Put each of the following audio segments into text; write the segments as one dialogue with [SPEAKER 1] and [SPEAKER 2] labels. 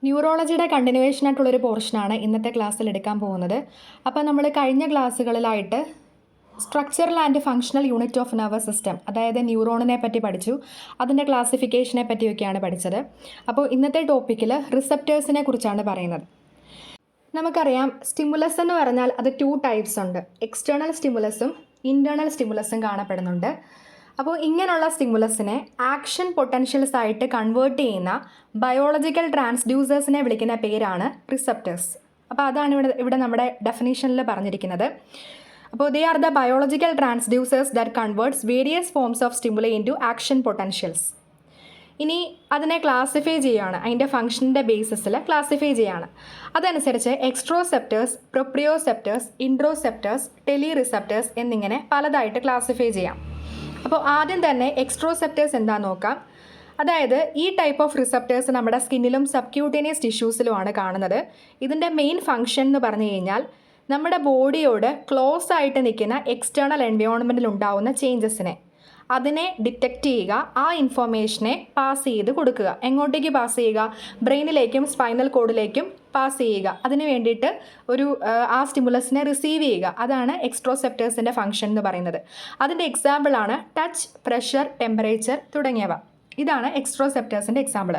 [SPEAKER 1] ന്യൂറോളജിയുടെ continuation ആയിട്ടുള്ളൊരു പോർഷനാണ് ഇന്നത്തെ ക്ലാസ്സിൽ എടുക്കാൻ പോകുന്നത്. അപ്പോൾ നമ്മൾ കഴിഞ്ഞ ക്ലാസ്സുകളിലായിട്ട് structural and functional unit of nervous system, അതായത് ന്യൂറോണിനെ പറ്റി പഠിച്ചു. അതിൻ്റെ ക്ലാസിഫിക്കേഷനെ പറ്റിയൊക്കെയാണ് പഠിച്ചത്. അപ്പോൾ ഇന്നത്തെ ടോപ്പിക്കിൽ റിസപ്റ്റേഴ്സിനെ കുറിച്ചാണ് പറയുന്നത്. നമുക്കറിയാം, സ്റ്റിമുലസ് എന്ന് പറഞ്ഞാൽ അത് 2 ടൈപ്സ് ഉണ്ട്. എക്സ്റ്റേണൽ സ്റ്റിമുലസും ഇൻറ്റേർണൽ സ്റ്റിമുലസും കാണപ്പെടുന്നുണ്ട്. അപ്പോൾ ഇങ്ങനെയുള്ള സ്റ്റിമുലസിനെ ആക്ഷൻ പൊട്ടൻഷ്യൽസ് ആയിട്ട് കൺവേർട്ട് ചെയ്യുന്ന ബയോളജിക്കൽ ട്രാൻസ്ഡ്യൂസേഴ്സിനെ വിളിക്കുന്ന പേരാണ് റിസപ്റ്റേഴ്സ്. അപ്പോൾ അതാണ് ഇവിടെ നമ്മുടെ ഡെഫിനേഷനിൽ പറഞ്ഞിരിക്കുന്നത്. അപ്പോൾ they are the biological transducers that converts various forms of stimuli into action potentials. ഇനി അതിനെ ക്ലാസിഫൈ ചെയ്യുകയാണ്, അതിൻ്റെ ഫംഗ്ഷൻ്റെ ബേസിസിൽ ക്ലാസിഫൈ ചെയ്യുകയാണ്. അതനുസരിച്ച് എക്സ്ട്രോസെപ്റ്റേഴ്സ്, പ്രൊപ്രിയോസെപ്റ്റേഴ്സ്, ഇൻട്രോസെപ്റ്റേഴ്സ്, ടെലി റിസപ്റ്റേഴ്സ് എന്നിങ്ങനെ പലതായിട്ട് ക്ലാസിഫൈ ചെയ്യാം. അപ്പോൾ ആദ്യം തന്നെ എക്സ്ട്രോസെപ്റ്റേഴ്സ് എന്താണെന്ന് നോക്കാം. അതായത് ഈ ടൈപ്പ് ഓഫ് റിസപ്റ്റേഴ്സ് നമ്മുടെ സ്കിന്നിലും സബ്ക്യൂട്ടേനിയസ് ടിഷ്യൂസിലുമാണ് കാണുന്നത്. ഇതിൻ്റെ മെയിൻ ഫംഗ്ഷൻ എന്ന് പറഞ്ഞു കഴിഞ്ഞാൽ നമ്മുടെ ബോഡിയോട് ക്ലോസ് ആയിട്ട് നിൽക്കുന്ന എക്സ്റ്റേണൽ എൻവയോൺമെൻറ്റിൽ ഉണ്ടാവുന്ന ചേഞ്ചസിനെ, അതിനെ ഡിറ്റക്റ്റ് ചെയ്യുക, ആ ഇൻഫോർമേഷനെ പാസ് ചെയ്ത് കൊടുക്കുക. എങ്ങോട്ടേക്ക് പാസ് ചെയ്യുക? ബ്രെയിനിലേക്കും സ്പൈനൽ കോഡിലേക്കും പാസ് ചെയ്യുക. അതിന് വേണ്ടിയിട്ട് ആ സ്റ്റിമുലസിനെ റിസീവ് ചെയ്യുക. അതാണ് എക്സ്ട്രോസെപ്റ്റേഴ്സിൻ്റെ ഫംഗ്ഷൻ എന്ന് പറയുന്നത്. അതിൻ്റെ എക്സാമ്പിളാണ് ടച്ച്, പ്രഷർ, ടെമ്പറേച്ചർ തുടങ്ങിയവ. ഇതാണ് എക്സ്ട്രോസെപ്റ്റേഴ്സിൻ്റെ എക്സാമ്പിൾ.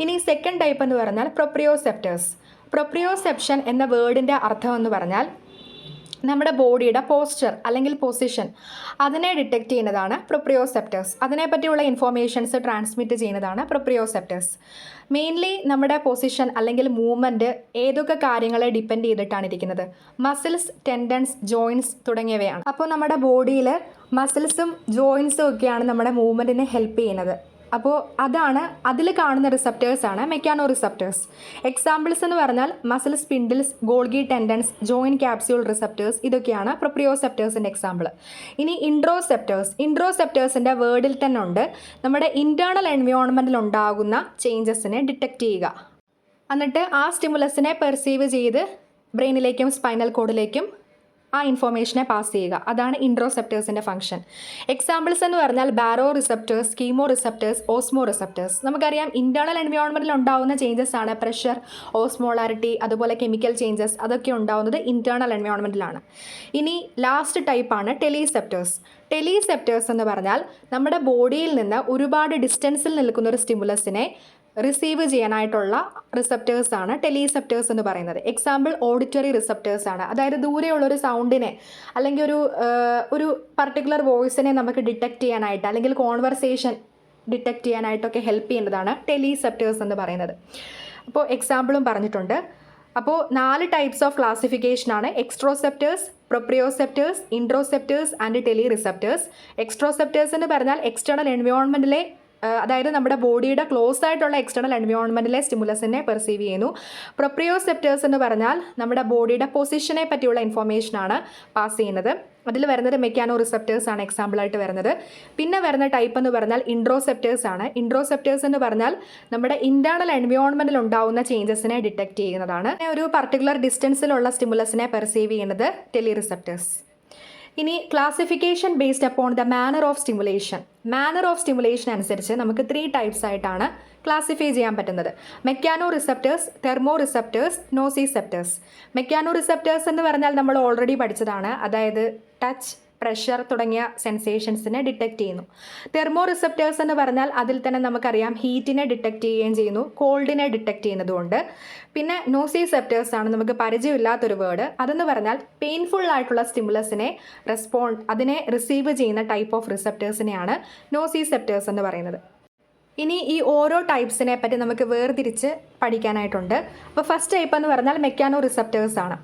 [SPEAKER 1] ഇനി സെക്കൻഡ് ടൈപ്പ് എന്ന് പറഞ്ഞാൽ പ്രൊപ്രിയോസെപ്റ്റേഴ്സ്. പ്രൊപ്രിയോസെപ്ഷൻ എന്ന വേർഡിൻ്റെ അർത്ഥം എന്ന് പറഞ്ഞാൽ നമ്മുടെ ബോഡിയുടെ പോസ്ചർ അല്ലെങ്കിൽ പൊസിഷൻ, അതിനെ ഡിറ്റക്റ്റ് ചെയ്യുന്നതാണ് പ്രൊപ്രിയോസെപ്റ്റേഴ്സ്. അതിനെപ്പറ്റിയുള്ള ഇൻഫോർമേഷൻസ് ട്രാൻസ്മിറ്റ് ചെയ്യുന്നതാണ് പ്രൊപ്രിയോസെപ്റ്റേഴ്സ്. മെയിൻലി നമ്മുടെ പൊസിഷൻ അല്ലെങ്കിൽ മൂവ്മെൻറ്റ് ഏതൊക്കെ കാര്യങ്ങളെ ഡിപ്പെൻഡ് ചെയ്തിട്ടാണ് ഇരിക്കുന്നത്? മസിൽസ്, ടെൻഡൻസ്, ജോയിൻറ്റ്സ് തുടങ്ങിയവയാണ്. അപ്പോൾ നമ്മുടെ ബോഡിയിൽ മസിൽസും ജോയിൻറ്റ്സും ഒക്കെയാണ് നമ്മുടെ മൂവ്മെൻറ്റിനെ ഹെൽപ്പ് ചെയ്യുന്നത്. അപ്പോൾ അതിൽ കാണുന്ന റിസപ്റ്റേഴ്സാണ് മെക്കാനോ റിസപ്റ്റേഴ്സ്. എക്സാമ്പിൾസ് എന്ന് പറഞ്ഞാൽ muscle spindles, Golgi tendons, joint capsule receptors, ഇതൊക്കെയാണ് പ്രൊപ്രിയോസെപ്റ്റേഴ്സിൻ്റെ എക്സാമ്പിൾ. ഇനി ഇൻട്രോസെപ്റ്റേഴ്സിൻ്റെ വേർഡിൽ തന്നെ ഉണ്ട്, നമ്മുടെ ഇൻറ്റേർണൽ എൻവയോൺമെൻറ്റിൽ ഉണ്ടാകുന്ന ചേഞ്ചസിനെ ഡിറ്റക്റ്റ് ചെയ്യുക, എന്നിട്ട് ആ സ്റ്റിമുലസിനെ പെർസീവ് ചെയ്ത് ബ്രെയിനിലേക്കും സ്പൈനൽ കോഡിലേക്കും ആ ഇൻഫോർമേഷനെ പാസ് ചെയ്യുക. അതാണ് ഇൻട്രോസെപ്റ്റേഴ്സിൻ്റെ ഫംഗ്ഷൻ. എക്സാമ്പിൾസ് എന്ന് പറഞ്ഞാൽ baroreceptors, chemoreceptors, osmoreceptors. നമുക്കറിയാം, ഇൻറ്റേർണൽ എൻവയോൺമെൻറ്റിൽ ഉണ്ടാകുന്ന ചേഞ്ചസ് ആണ് പ്രഷർ, ഓസ്മോളാരിറ്റി, അതുപോലെ കെമിക്കൽ ചേഞ്ചസ്, അതൊക്കെ ഉണ്ടാകുന്നത് ഇൻറ്റേർണൽ എൻവയോൺമെൻറ്റിലാണ്. ഇനി ലാസ്റ്റ് ടൈപ്പാണ് ടെലിസെപ്റ്റേഴ്സ്. ടെലിസെപ്റ്റേഴ്സ് എന്ന് പറഞ്ഞാൽ നമ്മുടെ ബോഡിയിൽ നിന്ന് ഒരുപാട് ഡിസ്റ്റൻസിൽ നിൽക്കുന്ന ഒരു സ്റ്റിമുലസിനെ റിസീവ് ചെയ്യാനായിട്ടുള്ള റിസപ്റ്റേഴ്സാണ് ടെലിസെപ്റ്റേഴ്സ് എന്ന് പറയുന്നത്. എക്സാമ്പിൾ ഓഡിറ്ററി റിസപ്റ്റേഴ്സ് ആണ്. അതായത് ദൂരെയുള്ളൊരു സൗണ്ടിനെ അല്ലെങ്കിൽ ഒരു പർട്ടിക്കുലർ വോയിസിനെ നമുക്ക് ഡിറ്റക്റ്റ് ചെയ്യാനായിട്ട് അല്ലെങ്കിൽ കോൺവെർസേഷൻ ഡിറ്റക്റ്റ് ചെയ്യാനായിട്ടൊക്കെ ഹെൽപ്പ് ചെയ്യുന്നതാണ് ടെലിസെപ്റ്റേഴ്സ് എന്ന് പറയുന്നത്. അപ്പോൾ എക്സാമ്പിളും പറഞ്ഞിട്ടുണ്ട്. അപ്പോൾ 4 ടൈപ്സ് ഓഫ് ക്ലാസിഫിക്കേഷനാണ്: exteroceptors, proprioceptors, interoceptors and telereceptors. എക്സ്ട്രോസെപ്റ്റേഴ്സ് എന്ന് പറഞ്ഞാൽ എക്സ്റ്റേണൽ എൻവയോൺമെൻറ്റിലെ, അതായത് നമ്മുടെ ബോഡിയുടെ ക്ലോസ് ആയിട്ടുള്ള എക്സ്റ്റേണൽ എൻവയോൺമെൻറ്റിലെ സ്റ്റിമുലസിനെ പെർസീവ് ചെയ്യുന്നു. പ്രൊപ്രിയോസെപ്റ്റേഴ്സ് എന്ന് പറഞ്ഞാൽ നമ്മുടെ ബോഡിയുടെ പൊസിഷനെ പറ്റിയുള്ള ഇൻഫോർമേഷനാണ് പാസ് ചെയ്യുന്നത്. അതിൽ വരുന്നത് മെക്കാനോ റിസപ്റ്റേഴ്സ് ആണ് എക്സാമ്പിളായിട്ട് വരുന്നത്. പിന്നെ വരുന്ന ടൈപ്പ് എന്ന് പറഞ്ഞാൽ ഇൻട്രോസെപ്റ്റേഴ്സ് ആണ്. ഇൻട്രോസെപ്റ്റേഴ്സ് എന്ന് പറഞ്ഞാൽ നമ്മുടെ ഇൻറ്റേർണൽ എൻവയോൺമെൻറ്റിൽ ഉണ്ടാകുന്ന ചേഞ്ചസിനെ ഡിറ്റക്റ്റ് ചെയ്യുന്നതാണ്. ഒരു പർട്ടിക്കുലർ ഡിസ്റ്റൻസിലുള്ള സ്റ്റിമുലസിനെ പെർസീവ് ചെയ്യുന്നത് ടെലി റിസപ്റ്റേഴ്സ്. ഇനി classification based upon the manner of stimulation അനുസരിച്ച് നമുക്ക് 3 ടൈപ്സ് ആയിട്ടാണ് ക്ലാസിഫൈ ചെയ്യാൻ പറ്റുന്നത്: mechanoreceptors, thermoreceptors, nociceptors. Mechanoreceptors എന്ന് പറഞ്ഞാൽ നമ്മൾ ഓൾറെഡി പഠിച്ചതാണ്. അതായത് ടച്ച്, പ്രഷർ തുടങ്ങിയ സെൻസേഷൻസിനെ ഡിറ്റക്റ്റ് ചെയ്യുന്നു. തെർമോ റിസപ്റ്റേഴ്സ് എന്ന് പറഞ്ഞാൽ അതിൽ തന്നെ നമുക്കറിയാം ഹീറ്റിനെ ഡിറ്റക്റ്റ് ചെയ്യുകയും ചെയ്യുന്നു, കോൾഡിനെ ഡിറ്റക്റ്റ് ചെയ്യുന്നതുകൊണ്ട്. പിന്നെ നോസിസെപ്റ്റേഴ്സ് ആണ് നമുക്ക് പരിചയമില്ലാത്തൊരു വേർഡ്. അതെന്ന് പറഞ്ഞാൽ പെയിൻഫുൾ ആയിട്ടുള്ള സ്റ്റിമുലസിനെ അതിനെ റിസീവ് ചെയ്യുന്ന ടൈപ്പ് ഓഫ് റിസപ്റ്റേഴ്സിനെയാണ് നോസിസെപ്റ്റേഴ്സ് എന്ന് പറയുന്നത്. ഇനി ഈ ഓരോ ടൈപ്സിനെ പറ്റി നമുക്ക് വേർതിരിച്ച് പഠിക്കാനായിട്ടുണ്ട്. അപ്പോൾ ഫസ്റ്റ് ടൈപ്പ് എന്ന് പറഞ്ഞാൽ മെക്കാനോ റിസപ്റ്റേഴ്സ് ആണ്.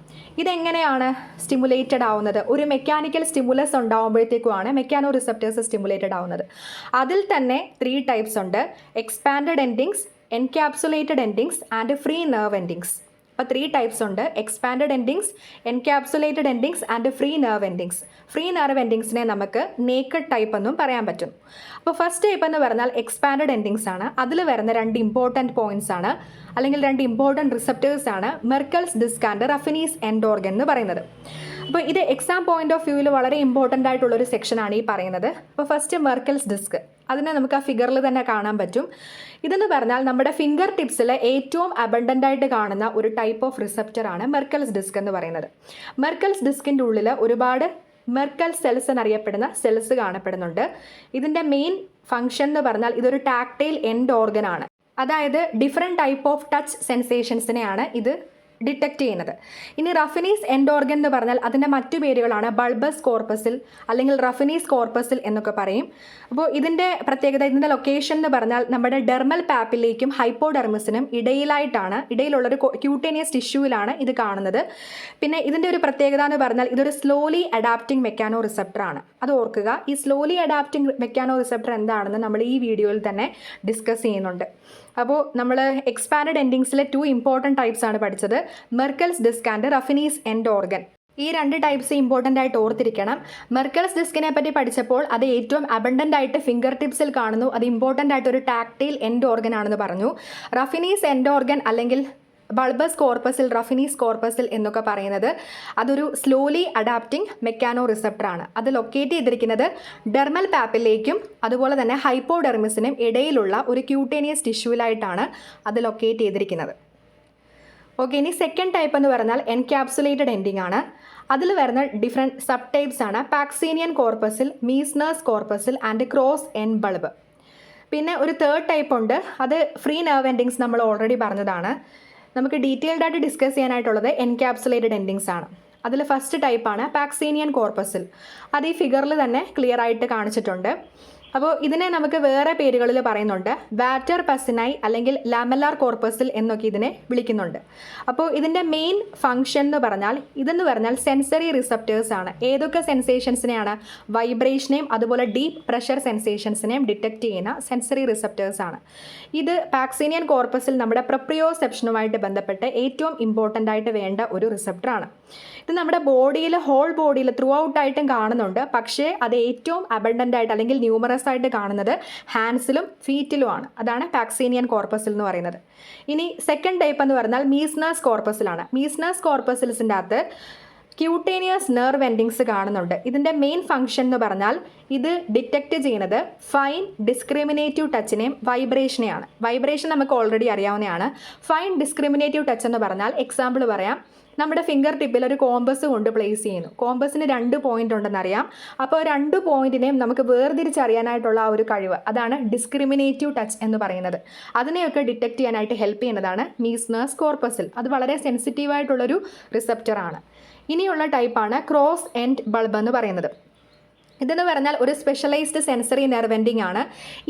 [SPEAKER 1] ഇതെങ്ങനെയാണ് സ്റ്റിമുലേറ്റഡ് ആവുന്നത്? ഒരു മെക്കാനിക്കൽ സ്റ്റിമുലസ് ഉണ്ടാകുമ്പോഴത്തേക്കുമാണ് മെക്കാനോ റിസപ്റ്റേഴ്സ് സ്റ്റിമുലേറ്റഡ് ആവുന്നത്. അതിൽ തന്നെ 3 ടൈപ്സ് ഉണ്ട്: expanded endings, encapsulated endings and free nerve endings. അപ്പോൾ 3 ടൈപ്സ് ഉണ്ട്: expanded endings, encapsulated endings and free nerve endings. Free nerve എൻഡിങ്സിനെ നമുക്ക് നേക്കഡ് ടൈപ്പ് എന്നും പറയാൻ പറ്റും. അപ്പോൾ ഫസ്റ്റ് ടൈപ്പ് എന്ന് പറഞ്ഞാൽ എക്സ്പാൻഡഡ് എൻഡിങ്സ് ആണ്. അതിൽ വരുന്ന 2 ഇമ്പോർട്ടൻറ്റ് പോയിൻറ്റ്സ് ആണ്, അല്ലെങ്കിൽ 2 ഇമ്പോർട്ടൻറ്റ് റിസപ്റ്റേഴ്സ് ആണ് മെർക്കൽസ് ഡിസ്ക് ആൻഡ് റഫിനീസ് എൻഡ് ഓർഗൻ എന്ന് പറയുന്നത്. അപ്പോൾ ഇത് എക്സാം പോയിന്റ് ഓഫ് വ്യൂവിൽ വളരെ ഇമ്പോർട്ടൻ്റ് ആയിട്ടുള്ളൊരു സെക്ഷനാണ് ഈ പറയുന്നത്. അപ്പോൾ ഫസ്റ്റ് മെർക്കൽസ് ഡിസ്ക്, അതിനെ നമുക്ക് ആ ഫിഗറിൽ തന്നെ കാണാൻ പറ്റും. ഇതെന്ന് പറഞ്ഞാൽ നമ്മുടെ ഫിംഗർ ടിപ്സിൽ ഏറ്റവും അബണ്ടൻ്റ് ആയിട്ട് കാണുന്ന ഒരു ടൈപ്പ് ഓഫ് റിസപ്റ്ററാണ് മെർക്കൽസ് ഡിസ്ക് എന്ന് പറയുന്നത്. മെർക്കൽസ് ഡിസ്കിൻ്റെ ഉള്ളിൽ ഒരുപാട് മെർക്കൽ സെൽസ് എന്നറിയപ്പെടുന്ന സെൽസ് കാണപ്പെടുന്നുണ്ട്. ഇതിൻ്റെ മെയിൻ ഫംഗ്ഷൻ എന്ന് പറഞ്ഞാൽ ഇതൊരു ടാക്ടൈൽ എൻഡ് ഓർഗൻ ആണ്. അതായത് ഡിഫറെൻറ്റ് ടൈപ്പ് ഓഫ് ടച്ച് സെൻസേഷൻസിനെയാണ് ഇത് ഡിറ്റക്റ്റ് ചെയ്യുന്നത്. ഇനി റഫിനീസ് എൻഡ് ഓർഗൻ എന്ന് പറഞ്ഞാൽ അതിൻ്റെ മറ്റു പേരുകളാണ് ബൾബസ് കോർപ്പസിൽ അല്ലെങ്കിൽ റഫിനീസ് കോർപ്പസിൽ എന്നൊക്കെ പറയും. അപ്പോൾ ഇതിൻ്റെ പ്രത്യേകത, ഇതിൻ്റെ ലൊക്കേഷൻ എന്ന് പറഞ്ഞാൽ നമ്മുടെ ഡെർമൽ പാപ്പിലേക്കും ഹൈപ്പോഡെർമിസിനും ഇടയിലുള്ളൊരു ക്യൂട്ടേനിയസ് ടിഷ്യൂവിലാണ് ഇത് കാണുന്നത്. പിന്നെ ഇതിൻ്റെ ഒരു പ്രത്യേകത എന്ന് പറഞ്ഞാൽ ഇതൊരു സ്ലോലി അഡാപ്റ്റിംഗ് മെക്കാനോ റിസപ്റ്ററാണ്. അത് ഓർക്കുക. ഈ സ്ലോലി അഡാപ്റ്റിംഗ് മെക്കാനോ റിസപ്റ്റർ എന്താണെന്ന് നമ്മൾ ഈ വീഡിയോയിൽ തന്നെ ഡിസ്കസ് ചെയ്യുന്നുണ്ട്. അപ്പോൾ നമ്മൾ എക്സ്പാൻഡഡ് എൻഡിങ്സിലെ 2 ഇമ്പോർട്ടൻറ്റ് ടൈപ്സ് ആണ് പഠിച്ചത്, മെർക്കൽസ് ഡിസ്ക് ആൻഡ് റഫിനീസ് എൻഡ് ഓർഗൻ. ഈ 2 ടൈപ്സ് ഇമ്പോർട്ടൻ്റ് ആയിട്ട് ഓർത്തിരിക്കണം. മെർക്കൽസ് ഡിസ്കിനെ പറ്റി പഠിച്ചപ്പോൾ അത് ഏറ്റവും അബണ്ടൻ്റ് ആയിട്ട് ഫിംഗർ ടിപ്സിൽ കാണുന്നു, അത് ഇമ്പോർട്ടൻ്റ് ആയിട്ട് ഒരു ടാക്ടൈൽ എൻഡ് ഓർഗൻ ആണെന്ന് പറഞ്ഞു. റഫിനീസ് എൻഡ് ഓർഗൻ അല്ലെങ്കിൽ ബൾബസ് കോർപ്പസിൽ, റഫിനീസ് കോർപ്പസിൽ എന്നൊക്കെ പറയുന്നത് അതൊരു സ്ലോലി അഡാപ്റ്റിംഗ് മെക്കാനോ റിസപ്റ്ററാണ്. അത് ലൊക്കേറ്റ് ചെയ്തിരിക്കുന്നത് ഡെർമൽ പാപ്പിലേക്കും അതുപോലെ തന്നെ ഹൈപ്പോഡെർമിസിനും ഇടയിലുള്ള ഒരു ക്യൂട്ടേനിയസ് ടിഷ്യൂവിലായിട്ടാണ് അത് ലൊക്കേറ്റ് ചെയ്തിരിക്കുന്നത്. ഓക്കെ, ഇനി സെക്കൻഡ് ടൈപ്പ് എന്ന് പറഞ്ഞാൽ എൻക്യാപ്സുലേറ്റഡ് എൻഡിങ് ആണ്. അതിൽ വരുന്ന ഡിഫറെൻറ്റ് സബ് ടൈപ്സ് ആണ് പാക്സീനിയൻ കോർപ്പസിൽ, Meissner's കോർപ്പസിൽ and cross end bulb. പിന്നെ ഒരു തേർഡ് ടൈപ്പ് ഉണ്ട്, അത് ഫ്രീ നെർവ് എൻഡിങ്സ് നമ്മൾ ഓൾറെഡി പറഞ്ഞതാണ്. നമുക്ക് ഡീറ്റെയിൽഡ് ആയിട്ട് ഡിസ്കസ് ചെയ്യാനായിട്ടുള്ളത് എൻക്യാപ്സുലേറ്റഡ് എൻഡിങ്സ് ആണ്. അതിൽ ഫസ്റ്റ് ടൈപ്പാണ് പാക്സീനിയൻ കോർപ്പസിൽ. അത് ഈ ഫിഗറിൽ തന്നെ ക്ലിയർ ആയിട്ട് കാണിച്ചിട്ടുണ്ട്. അപ്പോൾ ഇതിനെ നമുക്ക് വേറെ പേരുകളിൽ പറയുന്നുണ്ട്, വാറ്റർ പസിനൈ അല്ലെങ്കിൽ ലാമെല്ലാർ കോർപ്പസിൽ എന്നൊക്കെ ഇതിനെ വിളിക്കുന്നുണ്ട്. അപ്പോൾ ഇതിൻ്റെ മെയിൻ ഫംഗ്ഷൻ എന്ന് പറഞ്ഞാൽ ഇതെന്ന് പറഞ്ഞാൽ സെൻസറി റിസപ്റ്റേഴ്സ് ആണ്. ഏതൊക്കെ സെൻസേഷൻസിനെയാണ്? വൈബ്രേഷനെയും അതുപോലെ ഡീപ്പ് പ്രഷർ സെൻസേഷൻസിനെയും ഡിറ്റക്റ്റ് ചെയ്യുന്ന സെൻസറി റിസപ്റ്റേഴ്സ് ആണ്. ഇത് പാക്സീനിയൻ കോർപ്പസിൽ നമ്മുടെ പ്രൊപ്രിയോസെപ്ഷനുമായിട്ട് ബന്ധപ്പെട്ട് ഏറ്റവും ഇമ്പോർട്ടൻ്റ് ആയിട്ട് വേണ്ട ഒരു റിസപ്റ്ററാണ്. ഇത് നമ്മുടെ ബോഡിയിൽ, ഹോൾ ബോഡിയിൽ ത്രൂ ഔട്ടായിട്ടും കാണുന്നുണ്ട്. പക്ഷേ അത് ഏറ്റവും അബണ്ടൻ്റ് ആയിട്ട് അല്ലെങ്കിൽ ന്യൂമറസ് ആയിട്ട് കാണുന്നത് ഹാൻഡ്സിലും ഫീറ്റിലുമാണ്. അതാണ് പാക്സീനിയൻ കോർപ്പസിൽ എന്ന് പറയുന്നത്. ഇനി സെക്കൻഡ് ടൈപ്പ് എന്ന് പറഞ്ഞാൽ മീസ്നേഴ്സ് കോർപ്പസിലാണ്. മീസ്നേഴ്സ് കോർപ്പസിൽസിൻ്റെ അകത്ത് ക്യൂട്ടേനിയസ് നെർവ് എൻഡിങ്സ് കാണുന്നുണ്ട്. ഇതിൻ്റെ മെയിൻ ഫംഗ്ഷൻ എന്ന് പറഞ്ഞാൽ ഇത് ഡിറ്റക്റ്റ് ചെയ്യുന്നത് ഫൈൻ ഡിസ്ക്രിമിനേറ്റീവ് ടച്ചിനെയും വൈബ്രേഷനെയാണ്. വൈബ്രേഷൻ നമുക്ക് ഓൾറെഡി അറിയാവുന്നതാണ്. ഫൈൻ ഡിസ്ക്രിമിനേറ്റീവ് ടച്ച് എന്ന് പറഞ്ഞാൽ എക്സാമ്പിൾ പറയാം, നമ്മുടെ ഫിംഗർ ടിപ്പിൽ ഒരു കോമ്പസ് കൊണ്ട് പ്ലേസ് ചെയ്യുന്നു. കോമ്പസിന് 2 പോയിന്റ് ഉണ്ടെന്നറിയാം. അപ്പോൾ 2 പോയിന്റിനെയും നമുക്ക് വേർതിരിച്ചറിയാനായിട്ടുള്ള ആ ഒരു കഴിവ്, അതാണ് ഡിസ്ക്രിമിനേറ്റീവ് ടച്ച് എന്ന് പറയുന്നത്. അതിനെയൊക്കെ ഡിറ്റക്റ്റ് ചെയ്യാനായിട്ട് ഹെൽപ്പ് ചെയ്യുന്നതാണ് മീസ്നേഴ്സ് കോർപ്പസിൽ. അത് വളരെ സെൻസിറ്റീവായിട്ടുള്ളൊരു റിസപ്റ്ററാണ്. ഇനിയുള്ള ടൈപ്പാണ് ക്രോസ് എൻഡ് ബൾബ് എന്ന് പറയുന്നത്. ഇതെന്ന് പറഞ്ഞാൽ ഒരു സ്പെഷ്യലൈസ്ഡ് സെൻസറി നെർവ് എൻഡിങ് ആണ്.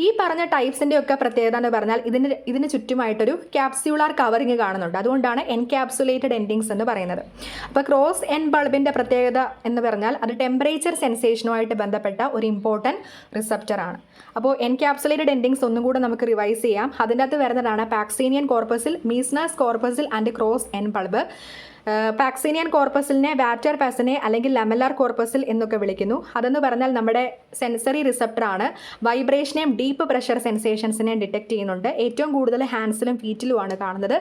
[SPEAKER 1] ഈ പറഞ്ഞ ടൈപ്സിൻ്റെ ഒക്കെ പ്രത്യേകത എന്ന് പറഞ്ഞാൽ ഇതിന് ചുറ്റുമായിട്ടൊരു ക്യാപ്സ്യൂളാർ കവറിങ് കാണുന്നുണ്ട്. അതുകൊണ്ടാണ് എൻക്യാപ്സുലേറ്റഡ് എൻഡിങ്സ് എന്ന് പറയുന്നത്. അപ്പോൾ ക്രോസ് എൻഡ് ബൾബിൻ്റെ പ്രത്യേകത എന്ന് പറഞ്ഞാൽ അത് ടെമ്പറേച്ചർ സെൻസേഷനുമായിട്ട് ബന്ധപ്പെട്ട ഒരു ഇമ്പോർട്ടൻറ്റ് റിസപ്റ്ററാണ്. അപ്പോൾ എൻക്യാപ്സുലേറ്റഡ് എൻഡിങ്സ് ഒന്നും കൂടെ നമുക്ക് റിവൈസ് ചെയ്യാം. അതിൻ്റെ അകത്ത് വരുന്നതാണ് പാക്സീനിയൻ കോർപ്പസിൽ, Meissner's കോർപ്പസിൽ and cross end bulb. പാക്സീനിയൻ കോർപ്പസിലിനെ വാറ്റർ പസിനെ അല്ലെങ്കിൽ ലാമെല്ലാർ കോർപ്പസിൽ എന്നൊക്കെ വിളിക്കുന്നു. അതെന്ന് പറഞ്ഞാൽ നമ്മുടെ സെൻസറി റിസപ്റ്ററാണ്. വൈബ്രേഷനെയും ഡീപ്പ് പ്രഷർ സെൻസേഷൻസിനെയും ഡിറ്റക്റ്റ് ചെയ്യുന്നുണ്ട്. ഏറ്റവും കൂടുതൽ ഹാൻഡ്സിലും ഫീറ്റിലുമാണ് കാണുന്നത്.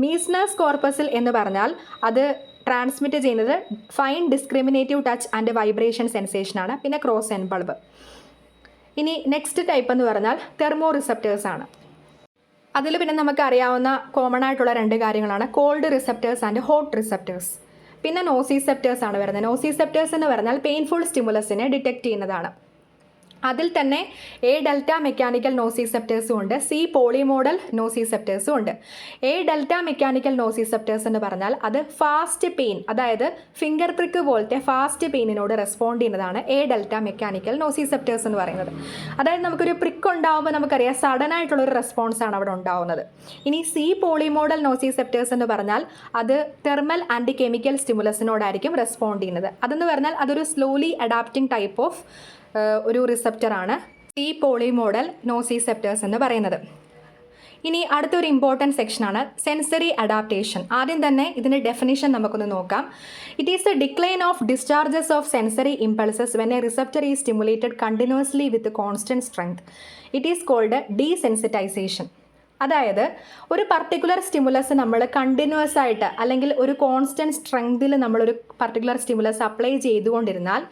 [SPEAKER 1] മീസ്നേഴ്സ് കോർപ്പസിൽ എന്ന് പറഞ്ഞാൽ അത് ട്രാൻസ്മിറ്റ് ചെയ്യുന്നത് fine discriminative touch and vibration സെൻസേഷനാണ്. പിന്നെ ക്രോസ് എൻഡ് ബൾബ്. ഇനി നെക്സ്റ്റ് ടൈപ്പ് എന്ന് പറഞ്ഞാൽ തെർമോ റിസപ്റ്റേഴ്സ് ആണ്. അതിൽ പിന്നെ നമുക്ക് അറിയാവുന്ന കോമൺ ആയിട്ടുള്ള 2 കാര്യങ്ങളാണ് cold receptors and hot receptors. പിന്നെ നോസിസെപ്റ്റേഴ്സ് ആണ് വരുന്നത്. നോസിസെപ്റ്റേഴ്സ് എന്ന് പറഞ്ഞാൽ പെയിൻഫുൾ സ്റ്റിമുലസിനെ ഡിറ്റക്റ്റ് ചെയ്യുന്നതാണ്. അതിൽ തന്നെ എ ഡെൽറ്റ മെക്കാനിക്കൽ നോസിസെപ്റ്റേഴ്സും ഉണ്ട്, സി പോളിമോഡൽ നോസിസെപ്റ്റേഴ്സും ഉണ്ട്. എ ഡെൽറ്റ മെക്കാനിക്കൽ നോസിസെപ്റ്റേഴ്സ് എന്ന് പറഞ്ഞാൽ അത് ഫാസ്റ്റ് പെയിൻ, അതായത് ഫിംഗർ പ്രിക്ക് പോലത്തെ ഫാസ്റ്റ് പെയിനിനോട് റെസ്പോണ്ട് ചെയ്യുന്നതാണ് എ ഡെൽറ്റ മെക്കാനിക്കൽ നോസിസെപ്റ്റേഴ്സ് എന്ന് പറയുന്നത്. അതായത് നമുക്കൊരു പ്രിക്ക് ഉണ്ടാകുമ്പോൾ നമുക്കറിയാം സഡൻ ആയിട്ടുള്ളൊരു റെസ്പോൺസാണ് അവിടെ ഉണ്ടാവുന്നത്. ഇനി സി പോളിമോഡൽ നോസിസെപ്റ്റേഴ്സ് എന്ന് പറഞ്ഞാൽ അത് തെർമൽ ആൻഡ് കെമിക്കൽ സ്റ്റിമുലസിനോടായിരിക്കും റെസ്പോണ്ട് ചെയ്യുന്നത്. അതെന്ന് പറഞ്ഞാൽ അതൊരു സ്ലോലി അഡാപ്റ്റിംഗ് ടൈപ്പ് ഓഫ് ഒരു റിസപ്റ്ററാണ് സി പോളിമോഡൽ നോസിസെപ്റ്റേഴ്സ് എന്ന് പറയുന്നത്. ഇനി അടുത്തൊരു ഇമ്പോർട്ടൻറ്റ് സെക്ഷനാണ് സെൻസറി അഡാപ്റ്റേഷൻ. ആദ്യം തന്നെ ഇതിൻ്റെ ഡെഫിനിഷൻ നമുക്കൊന്ന് നോക്കാം. It is the decline of discharges of sensory impulses when a receptor is stimulated continuously with constant strength. It is cold desensitisation. അതായത് ഒരു പർട്ടിക്കുലർ സ്റ്റിമുലസ് നമ്മൾ കണ്ടിന്യൂസ് ആയിട്ട് അല്ലെങ്കിൽ ഒരു കോൺസ്റ്റൻറ്റ് സ്ട്രെങ്തിൽ നമ്മളൊരു പർട്ടിക്കുലർ സ്റ്റിമുലസ് അപ്ലൈ ചെയ്തുകൊണ്ടിരുന്നാൽ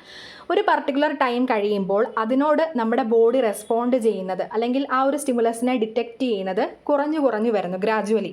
[SPEAKER 1] ഒരു പർട്ടിക്കുലർ ടൈം കഴിയുമ്പോൾ അതിനോട് നമ്മുടെ ബോഡി റെസ്പോണ്ട് ചെയ്യുന്നത് അല്ലെങ്കിൽ ആ ഒരു സ്റ്റിമുലസിനെ ഡിറ്റക്റ്റ് ചെയ്യുന്നത് കുറഞ്ഞു വരുന്നു ഗ്രാജുവലി.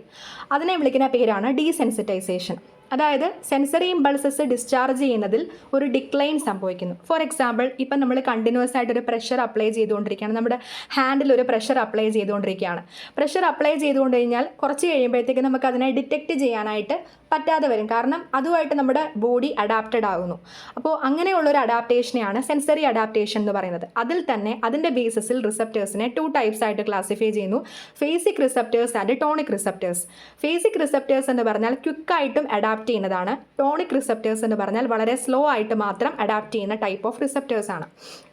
[SPEAKER 1] അതിനെ വിളിക്കുന്ന പേരാണ് ഡീസെൻസിറ്റൈസേഷൻ. അതായത് സെൻസറി ഇമ്പൾസസ് ഡിസ്ചാർജ് ചെയ്യുന്നതിൽ ഒരു ഡിക്ലൈൻ സംഭവിക്കുന്നു. ഫോർ എക്സാമ്പിൾ, ഇപ്പം നമ്മൾ കണ്ടിന്യൂസ് ആയിട്ടൊരു പ്രഷർ അപ്ലൈ ചെയ്തുകൊണ്ടിരിക്കുകയാണ്, നമ്മുടെ ഹാൻഡിൽ ഒരു പ്രഷർ അപ്ലൈ ചെയ്തുകൊണ്ടിരിക്കുകയാണ്. പ്രഷർ അപ്ലൈ ചെയ്തുകൊണ്ട് കഴിഞ്ഞാൽ കുറച്ച് കഴിയുമ്പോഴത്തേക്ക് നമുക്ക് അതിനെ ഡിറ്റക്റ്റ് ചെയ്യാനായിട്ട് പറ്റാതെ വരും, കാരണം അതുമായിട്ട് നമ്മുടെ ബോഡി അഡാപ്റ്റഡ് ആകുന്നു. അപ്പോൾ അങ്ങനെയുള്ളൊരു അഡാപ്റ്റേഷനെയാണ് സെൻസറി അഡാപ്റ്റേഷൻ എന്ന് പറയുന്നത്. അതിൽ തന്നെ അതിൻ്റെ ബേസിസിൽ റിസപ്റ്റേഴ്സിനെ 2 ടൈപ്സ് ആയിട്ട് ക്ലാസിഫൈ ചെയ്യുന്നു: phasic receptors and tonic receptors. Phasic receptors എന്ന് പറഞ്ഞാൽ ക്വിക്കായിട്ടും അഡാപ്റ്റ് ചെയ്യുന്നതാണ്. ടോണിക് റിസപ്റ്റേഴ്സ് എന്ന് പറഞ്ഞാൽ വളരെ സ്ലോ ആയിട്ട് മാത്രം അഡാപ്റ്റ് ചെയ്യുന്ന ടൈപ്പ് ഓഫ് റിസപ്റ്റേഴ്സ് ആണ്.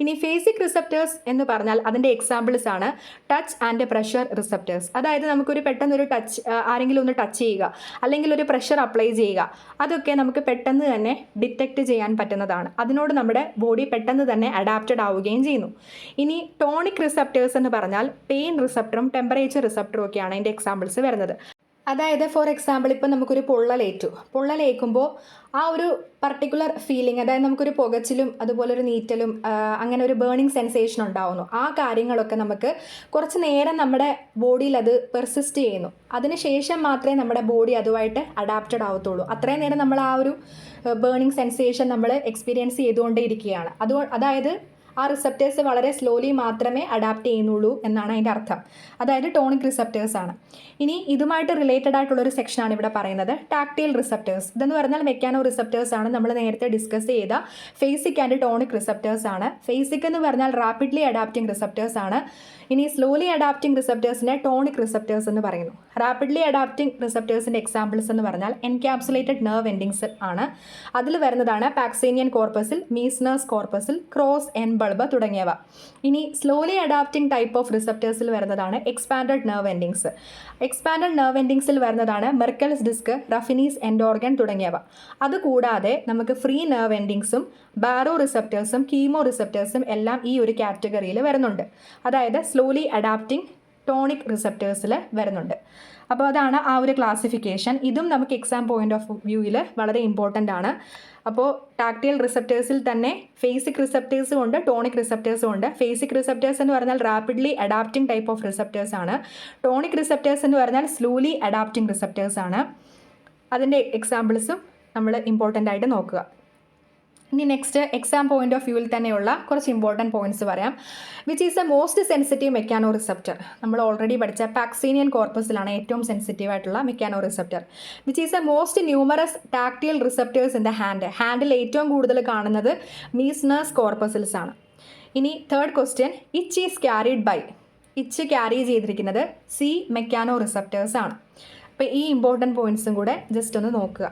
[SPEAKER 1] ഇനി ഫേസിക് റിസപ്റ്റേഴ്സ് എന്ന് പറഞ്ഞാൽ അതിൻ്റെ എക്സാമ്പിൾസ് ആണ് ടച്ച് ആൻഡ് പ്രഷർ റിസപ്റ്റേഴ്സ്. അതായത് നമുക്കൊരു പെട്ടെന്നൊരു ടച്ച്, ആരെങ്കിലും ഒന്ന് ടച്ച് ചെയ്യുക അല്ലെങ്കിൽ ഒരു പ്രഷർ അപ്ലൈ ചെയ്യുക, അതൊക്കെ നമുക്ക് പെട്ടെന്ന് തന്നെ ഡിറ്റക്റ്റ് ചെയ്യാൻ പറ്റുന്നതാണ്. അതിനോട് നമ്മുടെ ബോഡി പെട്ടെന്ന് തന്നെ അഡാപ്റ്റഡ് ആവുകയും ചെയ്യുന്നു. ഇനി ടോണിക് റിസപ്റ്റേഴ്സ് എന്ന് പറഞ്ഞാൽ പെയിൻ റിസപ്റ്ററും ടെമ്പറേച്ചർ റിസപ്റ്ററും ഒക്കെയാണ് അതിൻ്റെ എക്സാമ്പിൾസ് വരുന്നത്. അതായത് ഫോർ എക്സാമ്പിൾ, ഇപ്പം നമുക്കൊരു പൊള്ളലേക്കുമ്പോൾ ആ ഒരു പർട്ടിക്കുലർ ഫീലിംഗ്, അതായത് നമുക്കൊരു പുകച്ചിലും അതുപോലെ ഒരു നീറ്റലും അങ്ങനെ ഒരു ബേണിംഗ് സെൻസേഷൻ ഉണ്ടാവുന്നു. ആ കാര്യങ്ങളൊക്കെ നമുക്ക് കുറച്ച് നേരം നമ്മുടെ ബോഡിയിൽ അത് പെർസിസ്റ്റ് ചെയ്യുന്നു. അതിനുശേഷം മാത്രമേ നമ്മുടെ ബോഡി അതുമായിട്ട് അഡാപ്റ്റഡ് ആവത്തുള്ളൂ. അത്രയും നേരം നമ്മൾ ആ ഒരു ബേണിംഗ് സെൻസേഷൻ നമ്മൾ എക്സ്പീരിയൻസ് ചെയ്തുകൊണ്ടേയിരിക്കുകയാണ്. അതായത് ആ റിസപ്റ്റേഴ്സ് വളരെ സ്ലോലി മാത്രമേ അഡാപ്റ്റ് ചെയ്യുന്നുള്ളൂ എന്നാണ് അതിൻ്റെ അർത്ഥം. അതായത് ടോണിക് റിസപ്റ്റേഴ്സ് ആണ്. ഇനി ഇതുമായിട്ട് റിലേറ്റഡ് ആയിട്ടുള്ളൊരു സെക്ഷനാണ് ഇവിടെ പറയുന്നത്, ടാക്ടൈൽ റിസപ്റ്റേഴ്സ്. ഇതെന്ന് പറഞ്ഞാൽ മെക്കാനോ റിസപ്റ്റേഴ്സ് ആണ്. നമ്മൾ നേരത്തെ ഡിസ്കസ് ചെയ്ത ഫേസിക് ആൻഡ് ടോണിക് റിസപ്റ്റേഴ്സ് ആണ്. ഫേസിക് എന്ന് പറഞ്ഞാൽ റാപ്പിഡ്ലി അഡാപ്റ്റിംഗ് റിസപ്റ്റേഴ്സ് ആണ്. ഇനി സ്ലോലി അഡാപ്റ്റിംഗ് റിസപ്റ്റേഴ്സിനെ ടോണിക് റിസപ്റ്റേഴ്സ് എന്ന് പറയുന്നു. റാപ്പിഡ്ലി അഡാപ്റ്റിംഗ് റിസപ്റ്റേഴ്സിൻ്റെ എക്സാമ്പിൾസ് എന്ന് പറഞ്ഞാൽ എൻക്യാപ്സുലേറ്റഡ് നെർവ് എൻഡിങ്സ് ആണ്. അതിൽ വരുന്നതാണ് Pacinian corpuscle, Meissner's corpuscle, cross end bulb തുടങ്ങിയവ. ഇനി സ്ലോലി അഡാപ്റ്റിംഗ് ടൈപ്പ് ഓഫ് റിസപ്റ്റേഴ്സിൽ വരുന്നതാണ് expanded nerve endings. Expanded nerve എൻഡിങ്സിൽ വരുന്നതാണ് Merkel's disc, Ruffini's end organ തുടങ്ങിയവ. അതുകൂടാതെ നമുക്ക് ഫ്രീ നെർവ് എൻഡിങ്സും ബാരോ റിസപ്റ്റേഴ്സും കീമോ റിസപ്റ്റേഴ്സും എല്ലാം ഈ ഒരു കാറ്റഗറിയിൽ വരുന്നുണ്ട്. അതായത് സ്ലോലി അഡാപ്റ്റിംഗ് ടോണിക് റിസപ്റ്റേഴ്സിൽ വരുന്നുണ്ട്. അപ്പോൾ അതാണ് ആ ഒരു ക്ലാസിഫിക്കേഷൻ. ഇതും നമുക്ക് എക്സാം പോയിന്റ് ഓഫ് വ്യൂവിൽ വളരെ ഇമ്പോർട്ടൻ്റ് ആണ്. അപ്പോൾ ടാക്ടൈൽ റിസപ്റ്റേഴ്സിൽ തന്നെ ഫേസിക് റിസപ്റ്റേഴ്സും ഉണ്ട്, ടോണിക് റിസപ്റ്റേഴ്സും ഉണ്ട്. ഫേസിക് റിസപ്റ്റേഴ്സ് എന്ന് പറഞ്ഞാൽ rapidly adapting type of receptors ആണ്. ടോണിക് റിസപ്റ്റേഴ്സ് എന്ന് പറഞ്ഞാൽ സ്ലോലി അഡാപ്റ്റിംഗ് റിസപ്റ്റേഴ്സ് ആണ്. അതിൻ്റെ എക്സാമ്പിൾസും നമ്മൾ ഇമ്പോർട്ടൻ്റ് ആയിട്ട് നോക്കുക. ഇനി നെക്സ്റ്റ് എക്സാം പോയിന്റ് ഓഫ് വ്യൂവിൽ തന്നെയുള്ള കുറച്ച് ഇമ്പോർട്ടൻറ്റ് പോയിന്റ്സ് പറയാം. Which is A most sensitive mechano receptor. നമ്മൾ ഓൾറെഡി പഠിച്ച പാക്സേനിയൻ കോർപ്പസിലാണ് ഏറ്റവും സെൻസിറ്റീവ് ആയിട്ടുള്ള mechano receptor. Which is A most numerous tactile receptors in the handle ഏറ്റവും കൂടുതൽ കാണുന്നത് മീസ്നേഴ്സ് കോർപ്പസിൽസ് ആണ്. ഇനി തേർഡ് ക്വസ്റ്റ്യൻ, ഇച്ച് ഈസ് ക്യാരിഡ് ബൈ. ഇച്ച് ക്യാരി ചെയ്തിരിക്കുന്നത് സി മെക്കാനോ റിസപ്റ്റേഴ്സ് ആണ്. അപ്പോൾ ഈ ഇമ്പോർട്ടൻറ്റ് പോയിന്റ്സും കൂടെ ജസ്റ്റ് ഒന്ന് നോക്കുക.